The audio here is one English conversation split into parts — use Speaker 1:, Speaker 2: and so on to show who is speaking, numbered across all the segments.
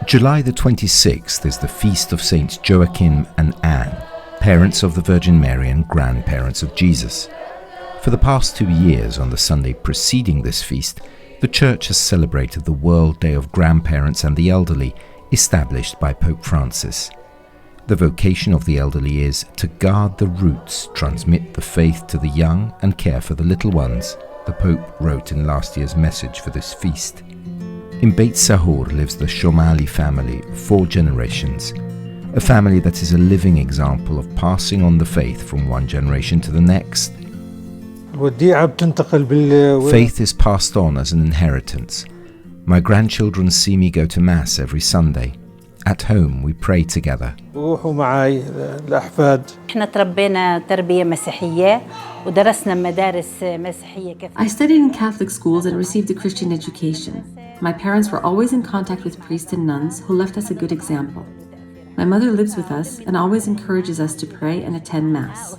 Speaker 1: July the 26th is the feast of Saints Joachim and Anne, parents of the Virgin Mary and grandparents of Jesus. For the past 2 years, on the Sunday preceding this feast, the Church has celebrated the World Day of Grandparents and the Elderly, established by Pope Francis. The vocation of the elderly is to guard the roots, transmit the faith to the young, and care for the little ones, the Pope wrote in last year's message for this feast. In Beit Sahour lives the Shomali family of 4 generations, a family that is a living example of passing on the faith from one generation to the next. Faith is passed on as an inheritance. My grandchildren see me go to Mass every Sunday. At home, we pray together.
Speaker 2: I studied in Catholic schools and received a Christian education. My parents were always in contact with priests and nuns who left us a good example. My mother lives with us and always encourages us to pray and attend Mass.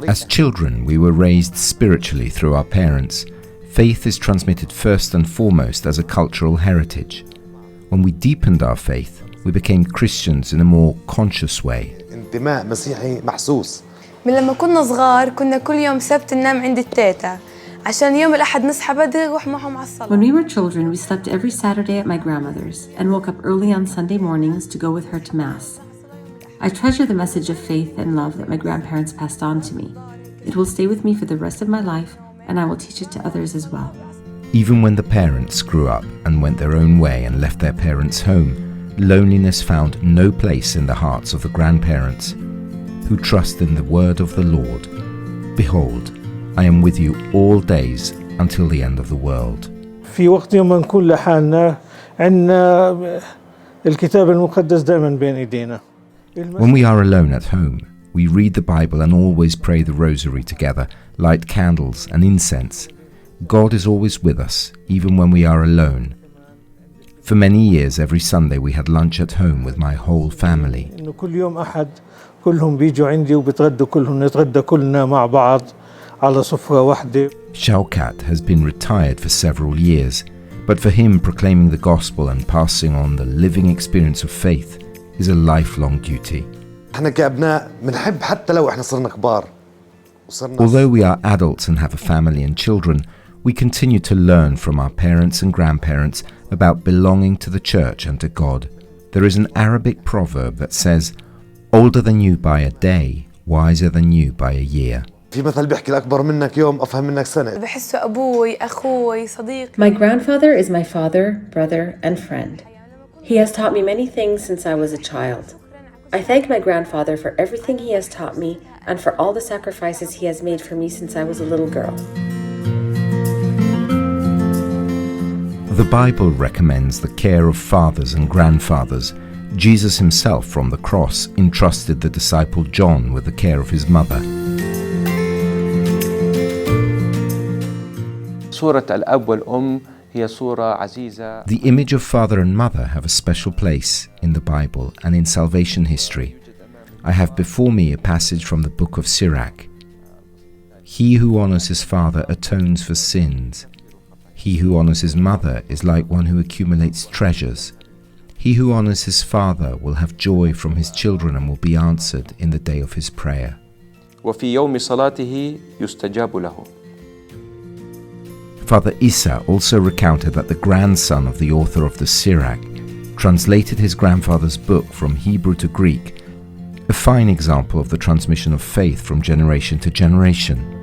Speaker 1: As children, we were raised spiritually through our parents. Faith is transmitted first and foremost as a cultural heritage. When we deepened our faith, we became Christians in a more conscious way.
Speaker 3: من لما كنا صغار كنا كل يوم سبت ننام عند التيتا عشان يوم الأحد نصحى بدري نروح معهم على الصلاة.
Speaker 2: When we were children, we slept every Saturday at my grandmother's and woke up early on Sunday mornings to go with her to Mass. I treasure the message of faith and love that my grandparents passed on to me. It will stay with me for the rest of my life, and I will teach it to others as well.
Speaker 1: Even when the parents grew up and went their own way and left their parents' home, loneliness found no place in the hearts of the grandparents, who trust in the word of the Lord. Behold, I am with you all days until the end of the world.
Speaker 4: في وقت يوم نكون لحالنا عندنا الكتاب المقدس دائما بين ايدينا.
Speaker 1: When we are alone at home, we read the Bible and always pray the rosary together, light candles and incense. God is always with us, even when we are alone. For many years, every Sunday we had lunch at home with my whole family.
Speaker 4: كل يوم أحد كلهم بيجوا عندي وبتغدوا كلهم نتغدى كلنا مع بعض على سفرة واحدة.
Speaker 1: Shaukat has been retired for several years, but for him proclaiming the gospel and passing on the living experience of faith is a lifelong duty. Although we are adults and have a family and children, we continue to learn from our parents and grandparents about belonging to the church and to God. There is an Arabic proverb that says, older than you by a day, wiser than you by a year.
Speaker 2: My grandfather is my father, brother, and friend. He has taught me many things since I was a child. I thank my grandfather for everything he has taught me and for all the sacrifices he has made for me since I was a little girl.
Speaker 1: The Bible recommends the care of fathers and grandfathers. Jesus himself from the cross entrusted the disciple John with the care of his mother. The image of father and mother have a special place in the Bible and in salvation history. I have before me a passage from the book of Sirach. He who honors his father atones for sins. He who honors his mother is like one who accumulates treasures. He who honors his father will have joy from his children and will be answered in the day of his prayer. Father Issa also recounted that the grandson of the author of the Sirach translated his grandfather's book from Hebrew to Greek, a fine example of the transmission of faith from generation to generation.